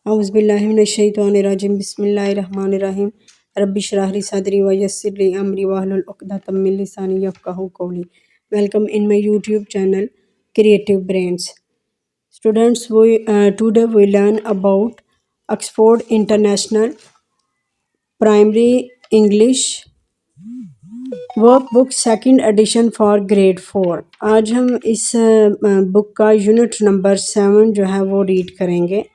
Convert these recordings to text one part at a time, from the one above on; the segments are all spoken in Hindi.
औज़ुबिल्लाहिमिनश्शैतानिर्रजीम बिस्मिल्लाहिर्रहमानिर्रहीम रब्बि इश्रह ली सदरी व यस्सिर ली अमरी वहलुल उक़दतम मिन लिसानी यफ़क़हू क़ौली। Welcome in my YouTube channel Creative Brains. Students, today we learn about Oxford International Primary English workbook second edition for grade 4। आज हम इस बुक का यूनिट नंबर 7 जो है वो रीड करेंगे।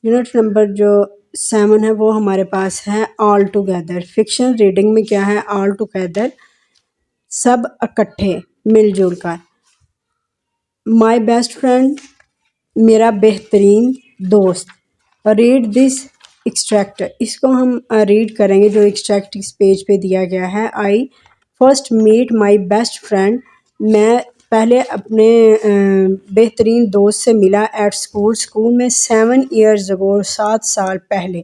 यूनिट नंबर जो 7 है वो हमारे पास है ऑल टुगेदर। फिक्शन रीडिंग में क्या है? ऑल टुगेदर, सब इकट्ठे, मिलजुल कर। माई बेस्ट फ्रेंड, मेरा बेहतरीन दोस्त। रीड दिस एक्सट्रैक्ट, इसको हम रीड करेंगे जो एक्सट्रैक्ट इस पेज पे दिया गया है। I first meet my best friend, मैं पहले अपने बेहतरीन दोस्त से मिला एट स्कूल में 7 years ago, 7 साल पहले।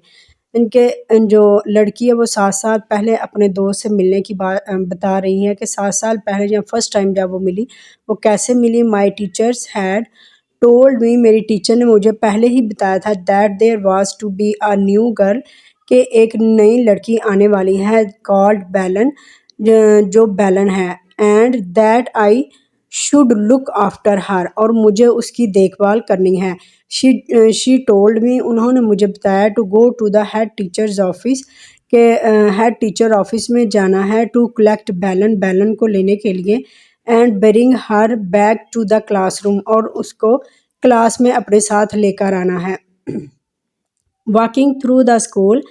इनके जो लड़की है वो 7 साल पहले अपने दोस्त से मिलने की बात बता रही है कि 7 साल पहले जब फर्स्ट टाइम जब वो मिली वो कैसे मिली। My teachers had told me, मेरी टीचर ने मुझे पहले ही बताया था that there was to be a new girl, कि एक नई लड़की आने वाली है कॉल्ड बेलन, जो बेलन है। And that I should look after her, और मुझे उसकी देखभाल करनी है। शी टोल्ड मी, उन्होंने मुझे बताया to go to the head teacher's office, के हेड टीचर ऑफिस में जाना है। टू कलेक्ट बेलन, बेलन को लेने के लिए। And bring her back to the classroom, और उसको क्लास में अपने साथ लेकर आना है। Walking through the school,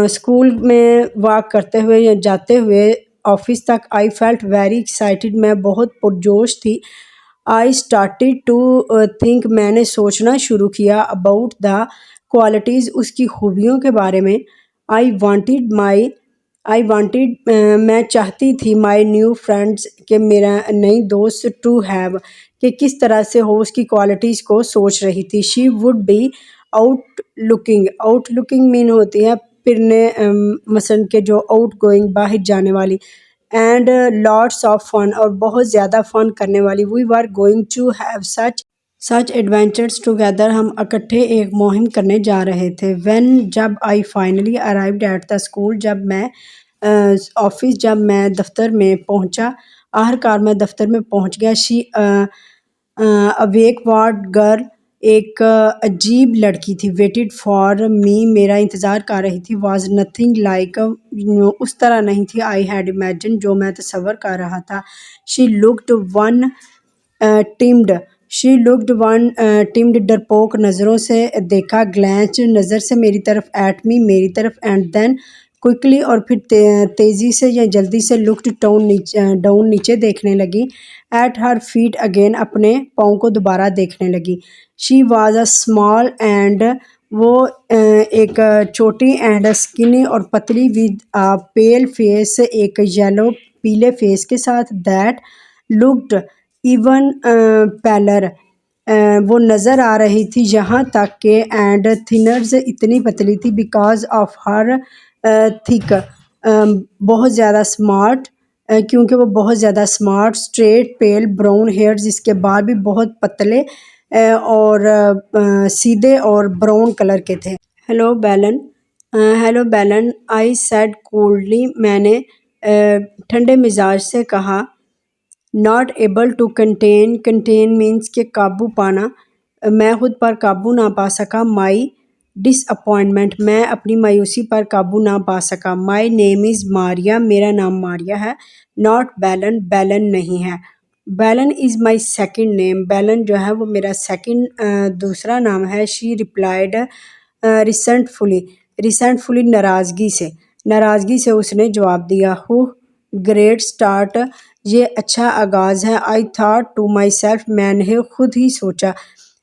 school में वॉक करते हुए या जाते हुए ऑफिस तक। आई फेल्ट वेरी एक्साइटेड, मैं बहुत पुरजोश थी। आई स्टार्टेड टू थिंक, मैंने सोचना शुरू किया। अबाउट द क्वालिटीज़, उसकी खूबियों के बारे में। आई वांटेड मैं चाहती थी माई न्यू फ्रेंड्स, के मेरा नई दोस्त टू हैव, कि किस तरह से हो, उसकी क्वालिटीज़ को सोच रही थी। She would be out looking mean होती है फिरने, मसलन के जो आउट गोइंग, बाहर जाने वाली। एंड लॉट्स ऑफ फन, और बहुत ज़्यादा फन करने वाली। We were going to have such adventures together, हम इकट्ठे एक मुहिम करने जा रहे थे। व्हेन, जब I finally arrived at the school, जब मैं ऑफिस, जब मैं दफ्तर में पहुंचा, आखिरकार मैं दफ्तर में पहुंच गया। शी अवेक वार्ड गर्ल, एक अजीब लड़की थी। वेटेड फॉर मी, मेरा इंतज़ार कर रही थी। वाज नथिंग लाइक, उस तरह नहीं थी। आई हैड इमेजिन, जो मैं तसव्वुर कर रहा था। शी लुक्ड वन टिम्ड, डरपोक नज़रों से देखा। ग्लैंस, नज़र से मेरी तरफ। एट मी, मेरी तरफ। एंड देन क्विकली, और फिर तेज़ी से या जल्दी से। लुक्ड डाउन, नीचे देखने लगी। एट हर फीट अगेन, अपने पाँव को दोबारा देखने लगी। She was a small and, वो एक छोटी, एंड स्किनी, और पतली, विद अ पेल फेस, एक येलो पीले फेस के साथ। दैट लुक्ड इवन पेलर, वो नज़र आ रही थी यहाँ तक के। एंड थिनर्स, इतनी पतली थी। बिकॉज ऑफ हर थिक, बहुत ज़्यादा स्मार्ट, क्योंकि वो बहुत ज़्यादा smart. Straight pale brown hairs, इसके बाल भी बहुत पतले और सीधे और ब्राउन कलर के थे। हेलो बेलन, आई सेड कोल्डली, मैंने ठंडे मिजाज से कहा। Not able to contain means के काबू पाना, मैं खुद पर काबू ना पा सका। माई डिसअपॉइंटमेंट, मैं अपनी मायूसी पर काबू ना पा सका। माई नेम इज़ मारिया, मेरा नाम मारिया है। नॉट बेलन, बेलन नहीं है। बेलन इज़ माई सेकंड नेम, बेलन जो है वो मेरा सेकंड दूसरा नाम है। शी रिप्लाइड रिसेंटफुली, नाराज़गी से उसने जवाब दिया। हु ग्रेट स्टार्ट, ये अच्छा आगाज़ है। I thought to my self, मैंने खुद ही सोचा।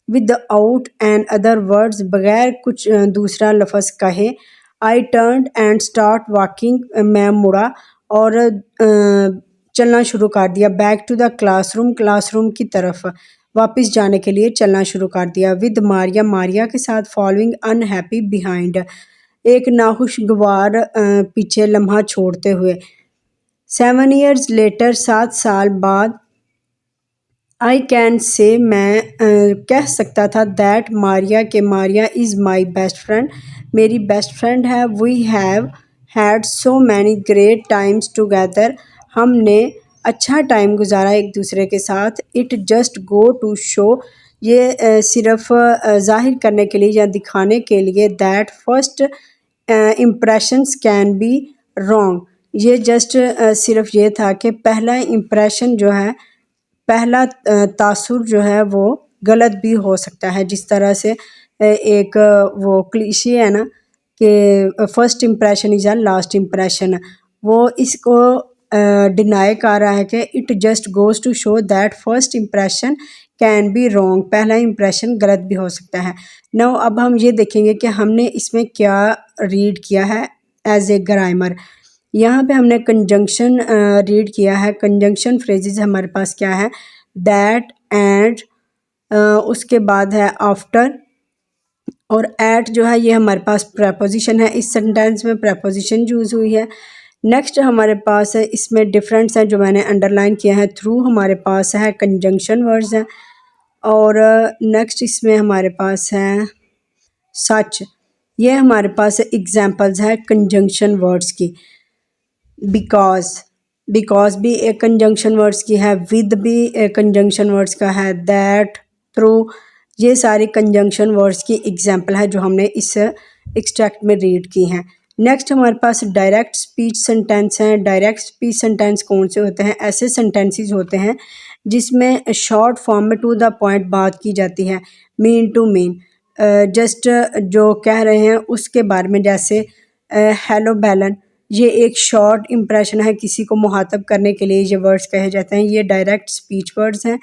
विदाउट एन अदर वर्ड्स, बगैर कुछ दूसरा लफ्ज़ कहे। I turn and start walking, मैं मुड़ा और चलना शुरू कर दिया। बैक टू द क्लासरूम की तरफ वापस जाने के लिए चलना शुरू कर दिया। विद मारिया, मारिया के साथ। फॉलोइंग अनहैप्पी बिहाइंड, एक नाखुशगवार पीछे लम्हा छोड़ते हुए। 7 years later, 7 साल बाद। आई कैन से मैं कह सकता था दैट मारिया के Maria is my best friend, मेरी बेस्ट फ्रेंड है। We have had so many great times together, हमने अच्छा टाइम गुजारा एक दूसरे के साथ। It just go to show, ये सिर्फ ज़ाहिर करने के लिए या दिखाने के लिए that first impressions can be wrong, ये जस्ट सिर्फ ये था कि पहला इम्प्रेशन जो है, पहला तासुर जो है वो गलत भी हो सकता है। जिस तरह से एक वो क्लीशे है ना कि first impression is a last impression, वो इसको डिनाई कर रहा है कि it just goes to show that first impression can be wrong, पहला इम्प्रेशन गलत भी हो सकता है। नाउ अब हम ये देखेंगे कि हमने इसमें क्या रीड किया है एज ए ग्रामर। यहाँ पे हमने कंजंक्शन रीड किया है। कंजंक्शन फ्रेजेस हमारे पास क्या है, दैट एंड, उसके बाद है आफ्टर, और एट जो है ये हमारे पास प्रेपोजिशन है। इस सेंटेंस में प्रेपोजिशन यूज़ हुई है। नेक्स्ट हमारे पास है, इसमें डिफरेंस है जो मैंने अंडरलाइन किया है। थ्रू हमारे पास है कंजंक्शन वर्ड्स हैं। और नेक्स्ट इसमें हमारे पास है सच, ये हमारे पास एग्जाम्पल्स है कंजंक्शन वर्ड्स की। बिकॉज, बिकॉज भी एक कंजंक्शन वर्ड्स की है, विद भी एक कंजंक्शन वर्ड्स का है, दैट, थ्रू, ये सारी कंजंक्शन वर्ड्स की एग्जाम्पल है जो हमने इस एक्सट्रैक्ट में रीड की हैं। नेक्स्ट हमारे पास डायरेक्ट स्पीच सेंटेंस हैं। डायरेक्ट स्पीच सेंटेंस कौन से होते हैं, ऐसे सेंटेंसेस होते हैं जिसमें शॉर्ट फॉर्म में टू द पॉइंट बात की जाती है, मीन टू मीन, जस्ट जो कह रहे हैं उसके बारे में। जैसे हेलो बैलन, ये एक शॉर्ट इम्प्रेशन है, किसी को मुहातब करने के लिए ये वर्ड्स कहे जाते हैं, ये डायरेक्ट स्पीच वर्ड्स हैं।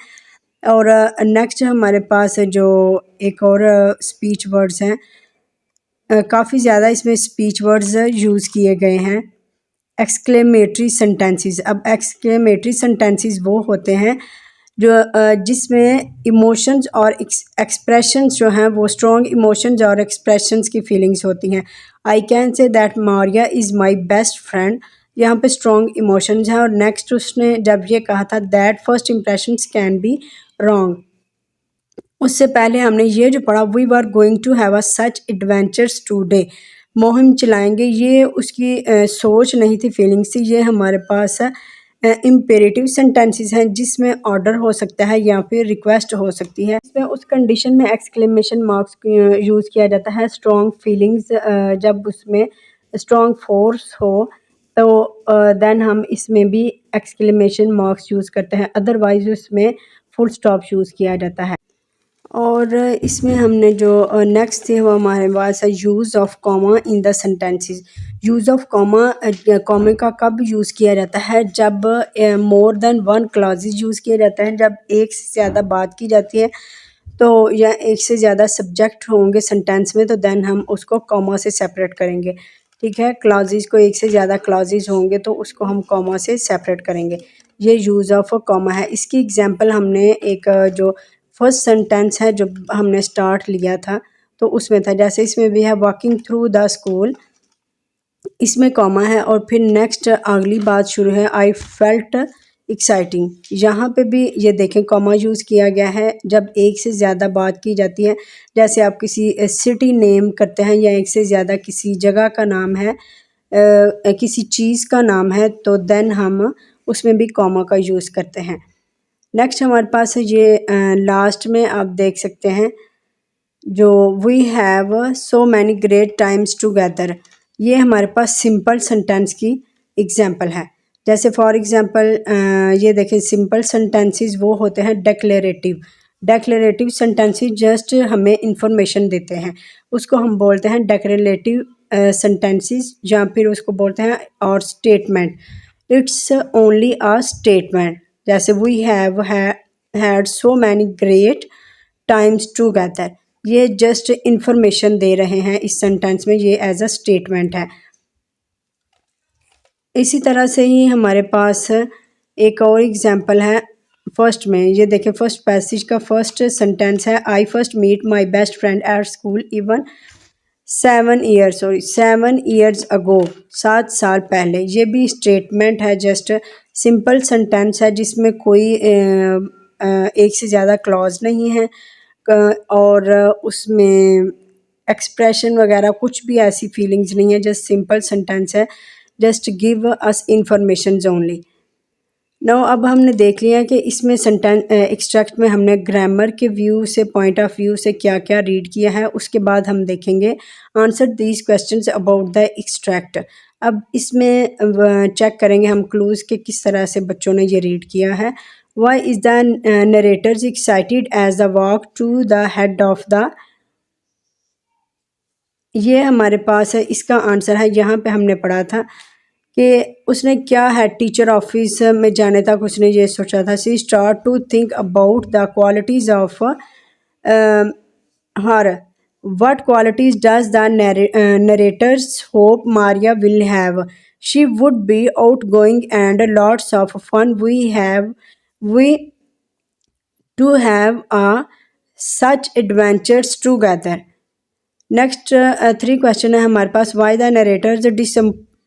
और नेक्स्ट हमारे पास जो एक और स्पीच वर्ड्स हैं, काफ़ी ज़्यादा इसमें स्पीच वर्ड्स यूज़ किए गए हैं, एक्सक्लेमेटरी सेंटेंसेस। अब एक्सक्लेमेटरी सेंटेंसेस वो होते हैं जो जिसमें इमोशंस और एक्सप्रेशंस जो हैं वो स्ट्रॉन्ग इमोशंस और एक्सप्रेशंस की फीलिंग्स होती हैं। I can say that Maria is my best friend, यहाँ पे स्ट्रॉन्ग इमोशंस हैं। और नेक्स्ट उसने जब ये कहा था that first impressions can be wrong, उससे पहले हमने ये जो पढ़ा, we were going to have a such adventures today, मुहिम चलाएंगे, ये उसकी सोच नहीं थी, फीलिंग्स थी। ये हमारे पास है इम्पेरेटिव सेंटेंसेस हैं जिसमें ऑर्डर हो सकता है या फिर रिक्वेस्ट हो सकती है। इसमें उस कंडीशन में एक्सक्लेमेशन मार्क्स यूज़ किया जाता है। स्ट्रॉन्ग फीलिंग्स जब उसमें स्ट्रॉन्ग फोर्स हो तो देन हम इसमें भी एक्सक्लेमेशन मार्क्स यूज़ करते हैं, अदरवाइज उसमें फुल स्टॉप यूज़ किया जाता है। और इसमें हमने जो नेक्स्ट थे वो हमारे पास है use of comma in the sentences. Use of comma, कॉमे का कब यूज़ किया जाता है, जब more than one clauses use किया जाता है, जब एक से ज़्यादा बात की जाती है तो, या एक से ज़्यादा सब्जेक्ट होंगे सेंटेंस में, तो देन हम उसको कॉमा से सेपरेट करेंगे। ठीक है, क्लॉजेज को एक से ज़्यादा क्लॉजेज होंगे तो उसको हम कॉमा से सेपरेट करेंगे। ये यूज़ ऑफ कॉमा है। इसकी एग्जांपल हमने एक जो फर्स्ट सेंटेंस है जो हमने स्टार्ट लिया था तो उसमें था, जैसे इसमें भी है वॉकिंग थ्रू द स्कूल, इसमें कॉमा है और फिर नेक्स्ट अगली बात शुरू है, आई फेल्ट एक्साइटिंग, यहाँ पे भी ये देखें कॉमा यूज़ किया गया है जब एक से ज़्यादा बात की जाती है। जैसे आप किसी सिटी नेम करते हैं या एक से ज़्यादा किसी जगह का नाम है, किसी चीज़ का नाम है, तो देन हम उसमें भी कॉमा का यूज़ करते हैं। नेक्स्ट हमारे पास है ये लास्ट में आप देख सकते हैं जो we have so many great times together, ये हमारे पास सिंपल सेंटेंस की एग्जांपल है। जैसे फॉर एग्जांपल ये देखें, सिंपल सेंटेंसेस वो होते हैं डेक्लेरेटिव। डेक्लेरेटिव सेंटेंसेस जस्ट हमें इंफॉर्मेशन देते हैं, उसको हम बोलते हैं डेक्लेरेटिव सेंटेंसेस, या फिर उसको बोलते हैं और statement. It's only a statement. जैसे we have had so many great times together, ये जस्ट इंफॉर्मेशन दे रहे हैं इस सेंटेंस में, ये एज अ स्टेटमेंट है। इसी तरह से ही हमारे पास एक और एग्जांपल है फर्स्ट में, ये देखें फर्स्ट पैसेज का फर्स्ट सेंटेंस है, I first meet my best friend at school even 7 years ago, 7 साल पहले। ये भी स्टेटमेंट है, जस्ट सिंपल सेंटेंस है जिसमें कोई एक से ज़्यादा क्लॉज नहीं है और उसमें एक्सप्रेशन वगैरह कुछ भी ऐसी फीलिंग्स नहीं है, जस्ट सिंपल सेंटेंस है, just give us information only. Now अब हमने देख लिया कि इसमें सेंटेंस एक्सट्रैक्ट में हमने ग्रामर के व्यू से, पॉइंट ऑफ व्यू से क्या क्या रीड किया है। उसके बाद हम देखेंगे answer these questions about the extract. अब इसमें चेक करेंगे हम क्लूज के किस तरह से बच्चों ने ये रीड किया है। Why is the narrator's excited as the walk to the head of the, ये हमारे पास है, इसका आंसर है, यहाँ पे हमने पढ़ा था कि उसने क्या है, टीचर ऑफिस में जाने तक उसने ये सोचा था। She start to think about the qualities of her, what qualities does the narrator's hope Maria will have? She would be outgoing and lots of fun. We to have such adventures together. Next 3 question है हमारे पास। Why the narrator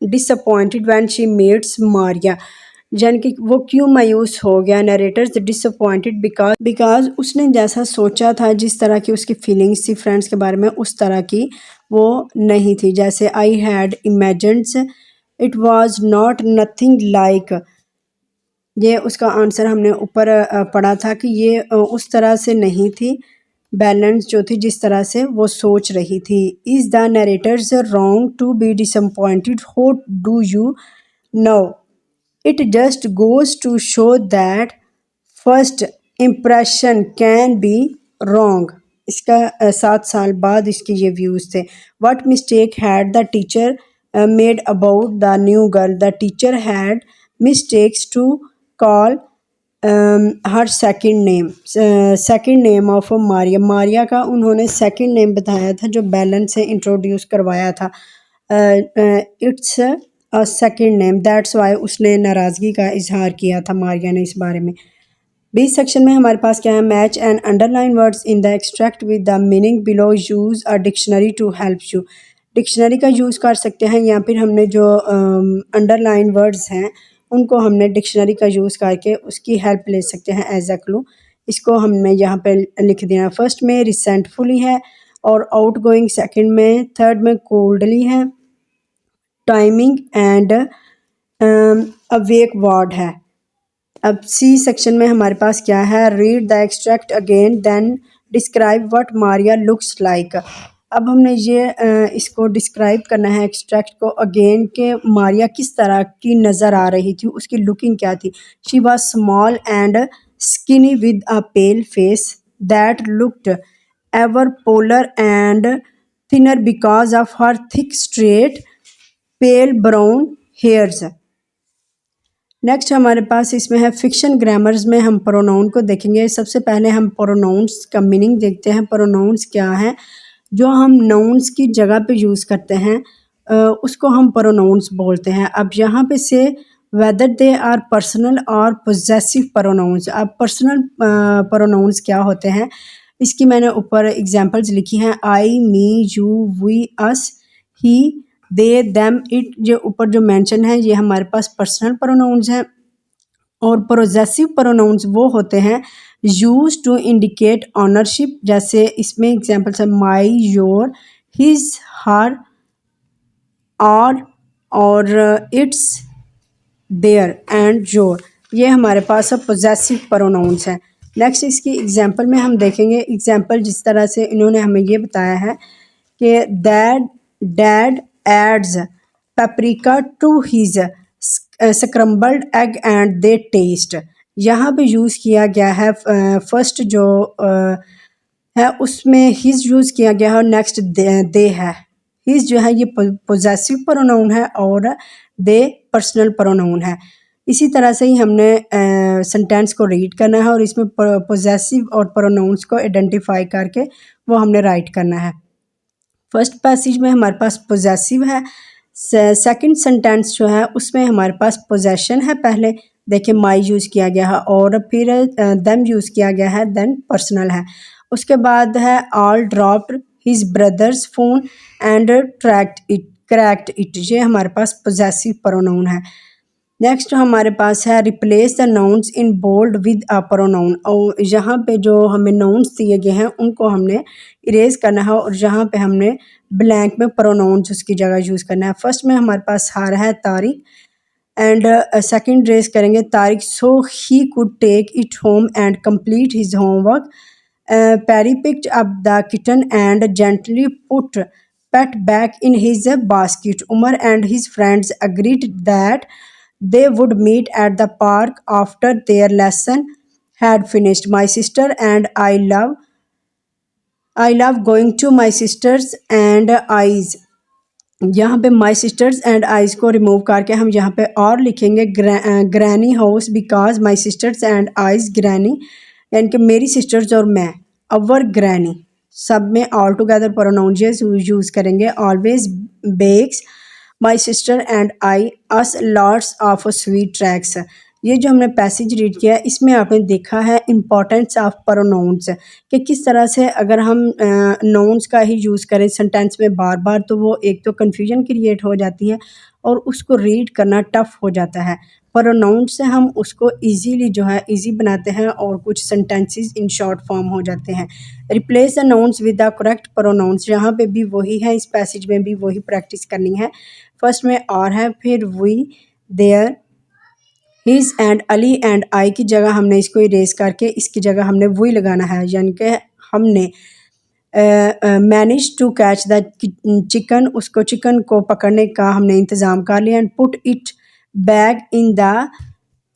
disappointed when she meets Maria, यानी कि वो क्यों मायूस हो गया। नरेटर डिसअपॉइंटेड बिकॉज उसने जैसा सोचा था, जिस तरह की उसकी फीलिंग्स थी फ्रेंड्स के बारे में, उस तरह की वो नहीं थी। जैसे I had imagined it was not nothing like, ये उसका आंसर हमने ऊपर पढ़ा था कि ये उस तरह से नहीं थी, बैलेंस जो थी जिस तरह से वो सोच रही थी। Is the narrator's wrong to be disappointed, how do you know, it just goes to show that first impression can be wrong. इसका 7 साल बाद इसके ये व्यूज़ थे। What mistake had the teacher made about the new girl, the teacher had mistakes to call her second name of Maria, Maria का उन्होंने सेकंड नेम बताया था जो बैलन से इंट्रोड्यूस करवाया था। It's a second name, that's why उसने नाराज़गी का इजहार किया था मारिया ने इस बारे में। बी सेक्शन में हमारे पास क्या है, match and underline words in the extract with the meaning below, use a dictionary to help you. Dictionary का यूज़ कर सकते हैं या फिर हमने जो अंडरलाइन वर्ड्स हैं उनको हमने डिक्शनरी का यूज़ करके उसकी हेल्प ले सकते हैं एज अ क्लू। इसको हमने यहाँ पे लिख दिया। फर्स्ट में रिसेंटफुली है और आउट गोइंग सेकेंड में, थर्ड में कोल्डली है, टाइमिंग एंड अवेक वर्ड है। अब सी सेक्शन में हमारे पास क्या है, read the extract again then describe what Maria looks like. अब हमने ये इसको डिस्क्राइब करना है एक्सट्रैक्ट को अगेन के मारिया किस तरह की नज़र आ रही थी, उसकी लुकिंग क्या थी। She was small and skinny with a pale face that looked ever paler and thinner because of her thick straight pale brown hairs. Next हमारे पास इसमें है फिक्शन ग्रामर्स में हम प्रोनाउन को देखेंगे। सबसे पहले हम प्रोनाउंस का मीनिंग देखते हैं। प्रोनाउंस क्या है, जो हम नाउन्स की जगह पे यूज़ करते हैं उसको हम प्रोनाउंस बोलते हैं। अब यहाँ पे से वेदर दे आर पर्सनल और पोजेसिव प्रोनाउंस। अब पर्सनल प्रोनाउंस क्या होते हैं, इसकी मैंने ऊपर एग्जांपल्स लिखी हैं। I, me, you, we, us, he, they, them, it, जो ऊपर जो मेंशन है ये हमारे पास पर्सनल प्रोनाउंस हैं। और पोजेसिव प्रोनाउंस वो होते हैं यूज टू इंडिकेट ऑनरशिप, जैसे इसमें एग्जांपल्स है माई, योर, हिज, हर, और इट्स, देयर एंड योर, ये हमारे पास पोजेसिव प्रोनाउंस हैं। नेक्स्ट इसकी एग्जांपल में हम देखेंगे। एग्जांपल जिस तरह से इन्होंने हमें ये बताया है कि dad adds paprika to his scrambled egg and they taste, यहाँ पे यूज़ किया गया है फर्स्ट जो है उसमें हिज यूज़ किया गया है और नेक्स्ट दे है। हिज जो है ये पोजेसिव प्रोनाउन है और दे पर्सनल प्रोनाउन है। इसी तरह से ही हमने सेंटेंस को रीड करना है और इसमें पोजेसिव और प्रोनाउंस को आइडेंटिफाई करके वो हमने राइट करना है। फर्स्ट पैसेज में हमारे पास पोजेसिव है। सेकंड सेंटेंस जो है उसमें हमारे पास पोजेशन है। पहले देखिए माई यूज़ किया गया है और फिर देम यूज़ किया गया है, देन पर्सनल है। उसके बाद है Al dropped his brother's phone and cracked it, ये हमारे पास पोजेसिव प्रोनाउन है। नेक्स्ट हमारे पास है replace the nouns in bold with a pronoun. और यहाँ पे जो हमें नाउन्स दिए गए हैं उनको हमने इरेज करना है और जहाँ पे हमने ब्लैंक में प्रोनाउंस उसकी जगह यूज़ करना है। फर्स्ट में हमारे पास हार है तारिक एंड सेकंड रेस करेंगे Tariq so he could take it home and complete his homework. Perry picked up the kitten and gently put pet back in his basket. Umar and his friends agreed that they would meet at the park after their lesson had finished. My sister and I love going to my sisters and I's। यहाँ पे माई सिस्टर्स एंड आइज़ को रिमूव करके हम यहाँ पे और लिखेंगे granny house because my sisters and eyes granny, यानी कि मेरी सिस्टर्स और मैं। अवर ग्रैनी सब में ऑल टुगेदर प्रोनाउंस यूज़ करेंगे। Always bakes my sister and I us lots of sweet treats. ये जो हमने पैसेज रीड किया है इसमें आपने देखा है इम्पॉर्टेंस ऑफ प्रोनाउंस कि किस तरह से अगर हम नाउन्स का ही यूज़ करें सेंटेंस में बार बार तो वो एक तो कन्फ्यूजन क्रिएट हो जाती है और उसको रीड करना टफ हो जाता है। प्रोनाउंस से हम उसको इजीली जो है इजी बनाते हैं और कुछ सेंटेंसेस इन शॉर्ट फॉर्म हो जाते हैं। Replace the nouns with the correct pronouns, यहाँ पे भी वही है, इस पैसेज में भी वही प्रैक्टिस करनी है। फर्स्ट में और है, फिर we, there, his and Ali and I की जगह हमने इसको इरेज करके इसकी जगह हमने वही लगाना है, यानी कि हमने manage to catch the chicken, उसको चिकन को पकड़ने का हमने इंतज़ाम कर लिया। And put it bag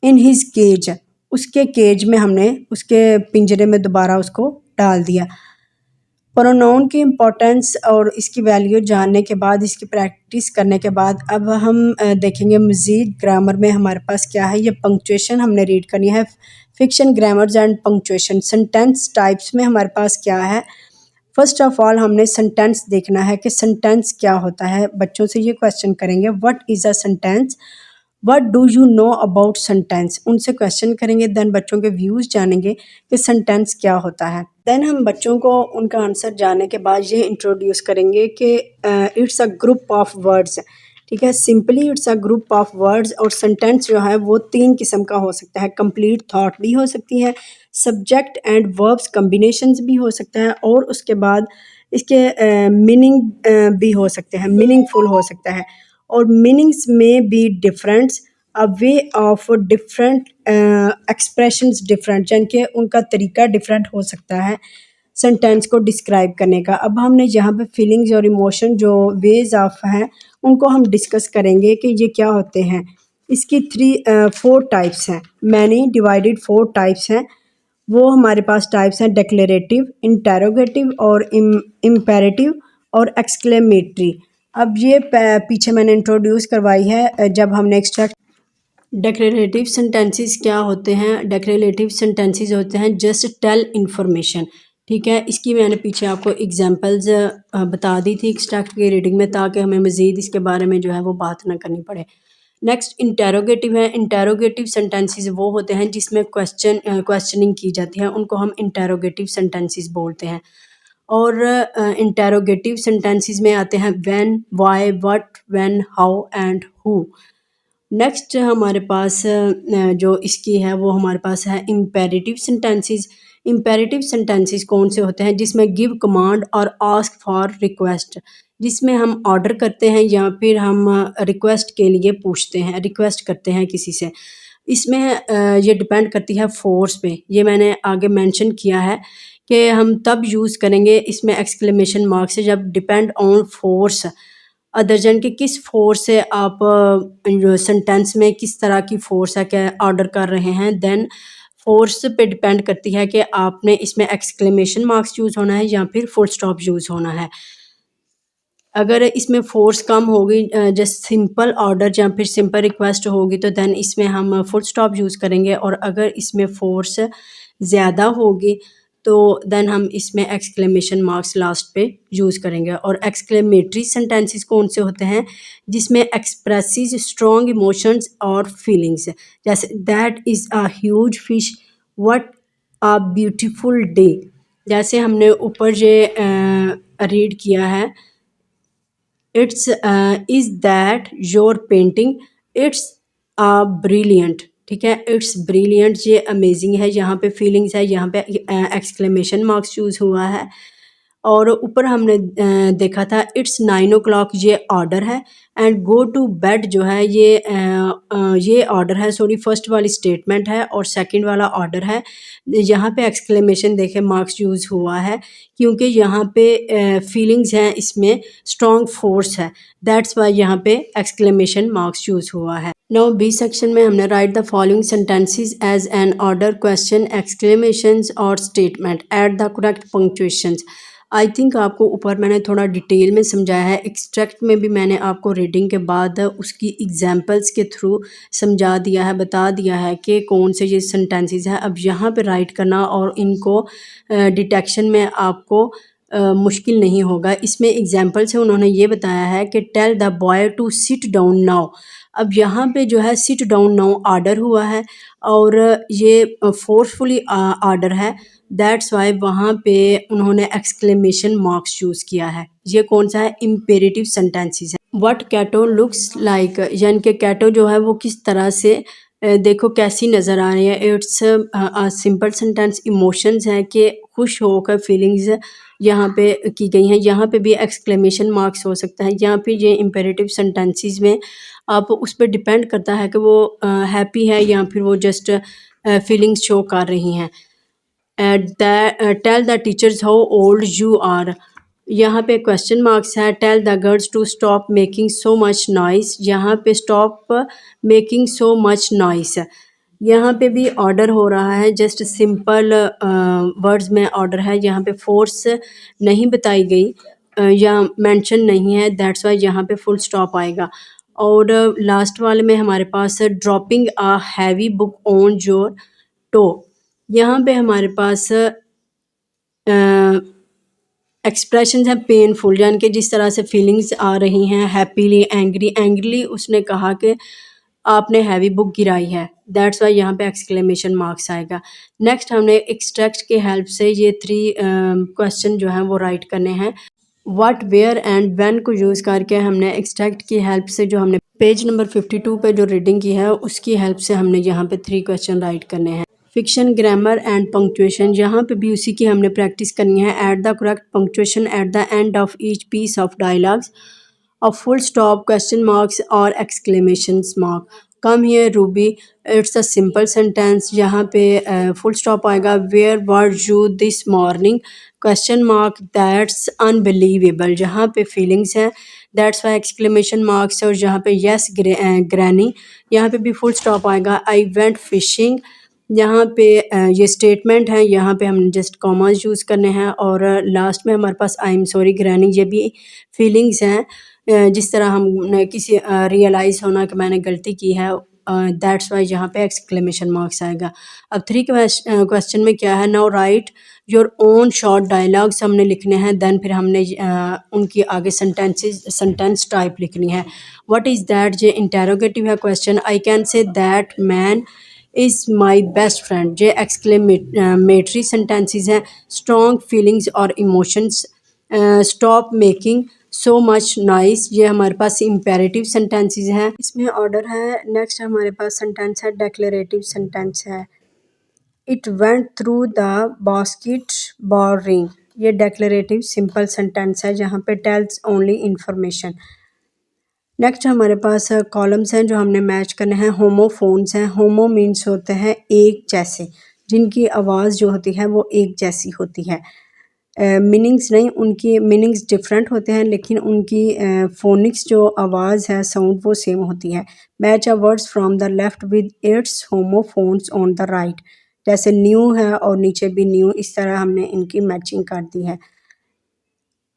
in his cage, उसके केज में हमने उसके पिंजरे में दोबारा उसको डाल दिया। प्रोनाउन की इम्पोर्टेंस और इसकी वैल्यू जानने के बाद, इसकी प्रैक्टिस करने के बाद अब हम देखेंगे मज़ीद ग्रामर में हमारे पास क्या है। ये पंक्चुएशन हमने रीड करनी है, fiction, grammars and punctuation. Sentence types में हमारे पास क्या है। फर्स्ट ऑफ ऑल हमने सेंटेंस देखना है कि सेंटेंस क्या होता है। बच्चों से ये क्वेश्चन करेंगे what is a sentence, what do you know about sentence, उनसे क्वेश्चन करेंगे। देन बच्चों के व्यूज़ जानेंगे कि सेंटेंस क्या होता है। देन हम बच्चों को उनका आंसर जानने के बाद ये इंट्रोड्यूस करेंगे कि it's a group of words. ठीक है, simply it's a group of words. और सेंटेंस जो है वो 3 किस्म का हो सकता है। कंप्लीट थॉट भी हो सकती है, सब्जेक्ट एंड वर्ब्स कम्बिनेशंस भी हो सकता है, और उसके बाद इसके मीनिंग भी हो सकते हैं, मीनिंगफुल हो सकता है। और मीनिंग्स में भी डिफरेंट्स, अ way of different expressions different, यानी कि उनका तरीका डिफरेंट हो सकता है सेंटेंस को डिस्क्राइब करने का। अब हमने यहाँ पे फीलिंग्स और इमोशन जो वेज ऑफ हैं उनको हम डिस्कस करेंगे कि ये क्या होते हैं। इसकी 4 टाइप्स हैं, मैनी डिवाइडेड 4 टाइप्स हैं। वो हमारे पास टाइप्स हैं डिक्लेरेटिव, इंटेरोगेटिव और इम्पेरेटिव और एक्सक्लेमेटरी। अब ये पीछे मैंने इंट्रोड्यूस करवाई है जब हमने एक्स्ट्रा। डिक्लेरेटिव सेंटेंसेस क्या होते हैं। डिक्लेरेटिव सेंटेंसेस होते हैं जस्ट टेल इंफॉर्मेशन। ठीक है, इसकी मैंने पीछे आपको एग्जांपल्स बता दी थी एक्सट्रैक्ट की रीडिंग में, ताकि हमें मज़ीद इसके बारे में जो है वो बात ना करनी पड़े। नेक्स्ट इंटेरोगेटिव है। इंटेरोगेटिव सेंटेंसेस वो होते हैं जिसमें क्वेश्चनिंग की जाती है, उनको हम इंटेरोगेटिव सेंटेंसेस बोलते हैं। और इंटेरोगेटिव सेंटेंसेस में आते हैं when, why, what, when, how and who. Next हमारे पास जो इसकी है वो हमारे पास है इम्पेरेटिव सेंटेंसेस। इम्पेरेटिव सेंटेंसेस कौन से होते हैं, जिसमें गिव कमांड और आस्क फॉर रिक्वेस्ट, जिसमें हम ऑर्डर करते हैं या फिर हम रिक्वेस्ट के लिए पूछते हैं, रिक्वेस्ट करते हैं किसी से। इसमें ये डिपेंड करती है फोर्स पे, ये मैंने आगे मेंशन किया है कि हम तब यूज़ करेंगे इसमें एक्सक्लेमेशन मार्क से जब डिपेंड ऑन फोर्स, अदर जन के किस फोर्स से आप सेंटेंस में किस तरह की फोर्स है क्या ऑर्डर कर रहे हैं। देन फोर्स पे डिपेंड करती है कि आपने इसमें एक्सक्लेमेशन मार्क्स यूज़ होना है या फिर फुल स्टॉप यूज़ होना है। अगर इसमें फोर्स कम होगी जस्ट सिंपल ऑर्डर या फिर सिंपल रिक्वेस्ट होगी तो देन इसमें हम फुल स्टॉप यूज़ करेंगे, और अगर इसमें फोर्स ज़्यादा होगी तो देन हम इसमें एक्सक्लेमेशन मार्क्स लास्ट पे यूज़ करेंगे। और एक्सक्लेमेटरी सेंटेंसेस कौन से होते हैं, जिसमें एक्सप्रेसिस स्ट्रॉन्ग इमोशंस और फीलिंग्स, जैसे that is a huge fish, what a beautiful day. जैसे हमने ऊपर ये रीड किया है, it's is that your painting, it's brilliant, ठीक है। इट्स ब्रिलियंट ये अमेजिंग है, यहाँ पे फीलिंग्स है, यहाँ पे एक्सक्लेमेशन मार्क्स चूज़ हुआ है। और ऊपर हमने देखा था इट्स 9 o'clock, ये ऑर्डर है। एंड गो टू बेड जो है ये ऑर्डर है, सॉरी फर्स्ट वाली स्टेटमेंट है और सेकंड वाला ऑर्डर है। यहाँ पे एक्सक्लेमेशन देखे मार्क्स यूज़ हुआ है क्योंकि यहाँ पे फीलिंग्स हैं, इसमें स्ट्रॉन्ग फोर्स है, दैट्स वाई यहाँ पे एक्सक्लेमेशन मार्क्स यूज़ हुआ है। नाउ बी सेक्शन में हमने write the following sentences as an order, question, exclamations और statement at the correct punctuations. I think आपको ऊपर मैंने थोड़ा डिटेल में समझाया है, एक्सट्रैक्ट में भी मैंने आपको रीडिंग के बाद उसकी एग्जांपल्स के थ्रू समझा दिया है, बता दिया है कि कौन से ये सेंटेंसेस हैं। अब यहाँ पे राइट करना और इनको डिटेक्शन में आपको मुश्किल नहीं होगा। इसमें एग्जांपल से उन्होंने ये बताया है कि tell the boy to sit down now. अब यहाँ पे जो है सिट डाउन नाउ ऑर्डर हुआ है और ये फोर्सफुली ऑर्डर है, दैट्स वाई वहाँ पे उन्होंने एक्सक्लेमेशन मार्क्स यूज़ किया है। ये कौन सा है? इम्पेरेटिव सेंटेंसेस है। व्हाट कैटो लुक्स लाइक, यानी कि कैटो जो है वो किस तरह से देखो कैसी नज़र आ रही है। इट्स सिंपल सेंटेंस, इमोशंस है कि खुश होकर फीलिंग्स यहाँ पे की गई हैं। यहाँ पे भी एक्सक्लेमेशन मार्क्स हो सकता है। यहाँ पे ये इम्पेरेटिव सेंटेंसेस में आप उस पर डिपेंड करता है कि वो हैप्पी है या फिर वो जस्ट फीलिंग्स शो कर रही हैं। Tell the teachers how old you are, यहाँ पे क्वेश्चन मार्क्स है। Tell the girls to stop making so much noise, यहाँ पे stop making so much noise, यहाँ पे भी ऑर्डर हो रहा है, जस्ट सिंपल वर्ड्स में ऑर्डर है। यहाँ पे फोर्स नहीं बताई गई या मेंशन नहीं है, दैट्स वाई यहाँ पे फुल स्टॉप आएगा। और लास्ट वाले में हमारे पास है dropping a heavy book on your toe, यहाँ पे हमारे पास एक्सप्रेशन है पेनफुल, यानी कि जिस तरह से फीलिंग्स आ रही हैं, हैप्पीली, एंग्री। एंग्रीली उसने कहा कि आपने हैवी बुक गिराई है, दैट्स वाई यहाँ पे एक्सक्लेमेशन मार्क्स आएगा। नेक्स्ट हमने एक्सट्रैक्ट के हेल्प से ये 3 क्वेश्चन जो हैं वो राइट करने हैं। व्हाट, वेयर एंड व्हेन को यूज़ करके हमने एक्सट्रैक्ट की हेल्प से जो हमने पेज नंबर 52 पे जो रीडिंग की है उसकी हेल्प से हमने यहाँ पे 3 क्वेश्चन राइट करने हैं। फिक्शन, ग्रामर एंड पंक्चुएशन, यहाँ पे भी उसी की हमने प्रैक्टिस करनी है। At the correct punctuation at the end of each piece of dialogues, a full stop, question marks or exclamation mark। Come here Ruby, it's a simple sentence, यहाँ पे फुल स्टॉप आएगा। Where were you this morning, question mark, that's unbelievable, यहाँ पे फीलिंग्स हैं, दैट्स वाई एक्सक्लेमेशन मार्क्स। और यहाँ पे यस ग्रैनी, यहाँ पे भी फुल स्टॉप आएगा। आई वेंट फिशिंग, यहाँ पे ये स्टेटमेंट है, यहाँ पे हमने जस्ट कॉमास यूज़ करने हैं। और लास्ट में हमारे पास आई एम सॉरी ग्रैनी, ये भी फीलिंग्स हैं, जिस तरह हमने किसी रियलाइज़ होना कि मैंने गलती की है, दैट्स वाई यहाँ पे एक्सक्लेमेशन मार्क्स आएगा। अब 3 क्वेश्चन में क्या है, now right your own short dialogues हमने लिखने हैं। देन फिर हमने उनकी आगे सेंटेंस टाइप लिखनी है। व्हाट इज़ दैट, ये इंटेरोगेटिव है question. I can say that man is my best friend, ये एक्सक्लेमेटरी सेंटेंसेस हैं। स्ट्रॉन्ग फीलिंग्स और emotions. Stop making so much nice, ये हमारे पास इम्पेरेटिव सेंटेंसेस हैं, इसमें ऑर्डर है। नेक्स्ट हमारे पास सेंटेंस है डेक्लेरेटिव सेंटेंस है। It went through the basket ball ring, ये डेक्लेरेटिव सिंपल सेंटेंस है जहाँ पे टेल्स ओनली इंफॉर्मेशन। नेक्स्ट हमारे पास कॉलम्स हैं जो हमने मैच करने हैं। होमोफोन्स हैं, होमो मीन्स होते हैं एक जैसे, जिनकी आवाज़ जो होती है वो एक जैसी होती है। मीनिंग्स नहीं, उनकी मीनिंग्स डिफरेंट होते हैं लेकिन उनकी फोनिक्स जो आवाज़ है, साउंड, वो सेम होती है। Match a words from the left with its homophones on the right, जैसे न्यू है और नीचे भी न्यू, इस तरह हमने इनकी मैचिंग कर दी है,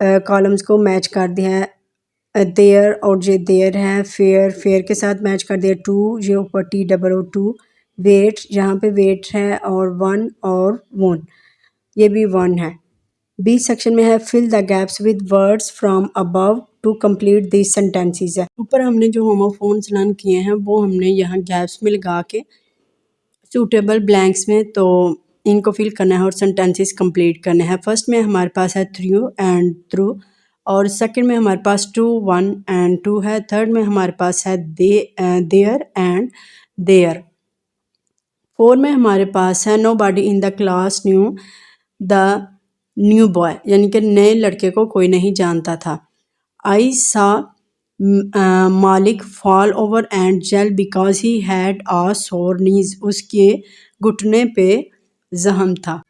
कॉलम्स को मैच कर दिया है। देयर और ये देयर है। फेयर, फेयर के साथ मैच कर दिया। टू, ये ऊपर TOO। वेट, यहाँ पे वेट है। और वन और वन, ये भी वन है। बी सेक्शन में है fill the gaps with words from above to complete this sentences है। ऊपर हमने जो होमोफोन्स लर्न किए हैं वो हमने यहाँ गैप्स में लगा के सूटेबल ब्लैंक्स में तो इनको फिल करना है और सेंटेंसेस कंप्लीट करने हैं। फर्स्ट में हमारे पास है थ्रू एंड थ्रू, और सेकंड में हमारे पास 2 1 एंड 2 है। थर्ड में हमारे पास है देयर एंड देयर। 4 में हमारे पास है nobody in the class knew the new boy, यानी कि नए लड़के को कोई नहीं जानता था। I saw Malik fall over and yell because he had a sore knees, उसके घुटने पे जख्म था।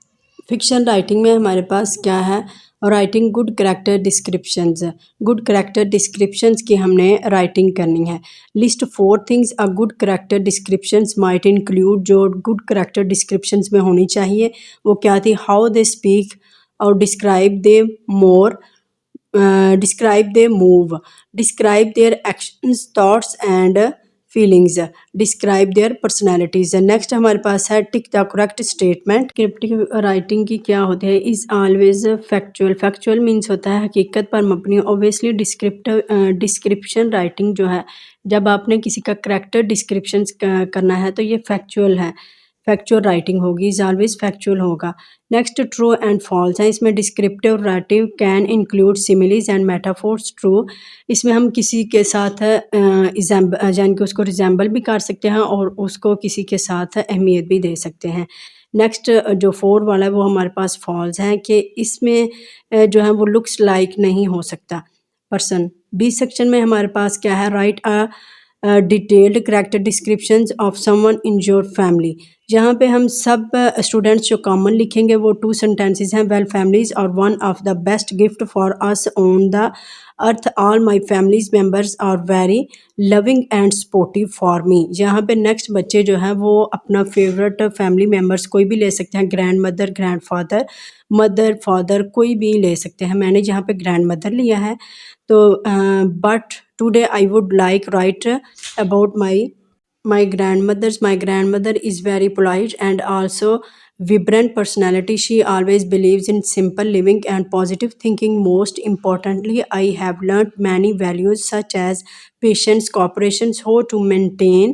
फिक्शन राइटिंग में हमारे पास क्या है, writing good character descriptions. Good character descriptions की हमने राइटिंग करनी है। List 4 things a good character descriptions might include, जो गुड करेक्टर डिस्क्रिप्शंस में होनी चाहिए वो क्या थी, हाउ दे स्पीक और describe they more, describe their move, describe their actions, thoughts and feelings, describe their personalities। Next हमारे पास है tick the correct statement. Cryptic writing की क्या होती है, is always factual. Factual means होता है हकीकत पर मबनी। ऑब्वियसली डिस्क्रिप्शन राइटिंग जो है, जब आपने किसी का करेक्टर डिस्क्रिप्शन करना है तो ये फैक्चुअल है, फैक्चुअल राइटिंग होगी, इज ऑलवेज फैक्चुअल होगा। नेक्स्ट ट्रू एंड फॉल्स है। इसमें descriptive writing can include similes and metaphors. True, इसमें हम किसी के साथ यानी कि उसको रिजेंबल भी कर सकते हैं और उसको किसी के साथ अहमियत भी दे सकते हैं। नेक्स्ट जो 4 वाला है वो हमारे पास फॉल्स है कि इसमें जो है वो लुक्स लाइक नहीं हो सकता पर्सन। बी सेक्शन में हमारे पास क्या है, right a detailed character descriptions of someone in your family. जहाँ पे हम सब स्टूडेंट्स जो कॉमन लिखेंगे वो 2 सेंटेंसेस हैं, well families are one of the best gift for us on the earth, all my families members are very loving and supportive for me. यहाँ पे नेक्स्ट बच्चे जो हैं वो अपना फेवरेट फैमिली मेम्बर्स कोई भी ले सकते हैं, grand mother, grand father, mother, father कोई भी ले सकते हैं। मैंने यहाँ पे ग्रैंड मदर लिया है। तो but today I would like right about my grandmother is very polite and also vibrant personality. She always believes in simple living and positive thinking. Most importantly, I have learned many values such as patience, cooperation, how to maintain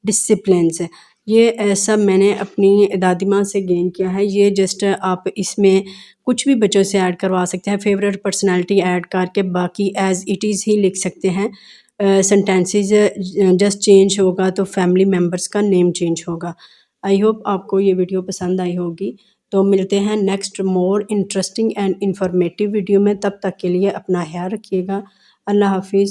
disciplines। ये सब मैंने अपनी दादी माँ से गेन किया है। ये जस्ट आप इसमें कुछ भी बच्चों से ऐड करवा सकते हैं, फेवरेट पर्सनालिटी ऐड करके बाकी एज इट इज़ ही लिख सकते हैं। सेंटेंसेस जस्ट चेंज होगा तो फैमिली मेम्बर्स का नेम चेंज होगा। आई होप आपको ये वीडियो पसंद आई होगी। तो मिलते हैं next more interesting and informative video में। तब तक के लिए अपना ख्याल रखिएगा। अल्लाह हाफिज़।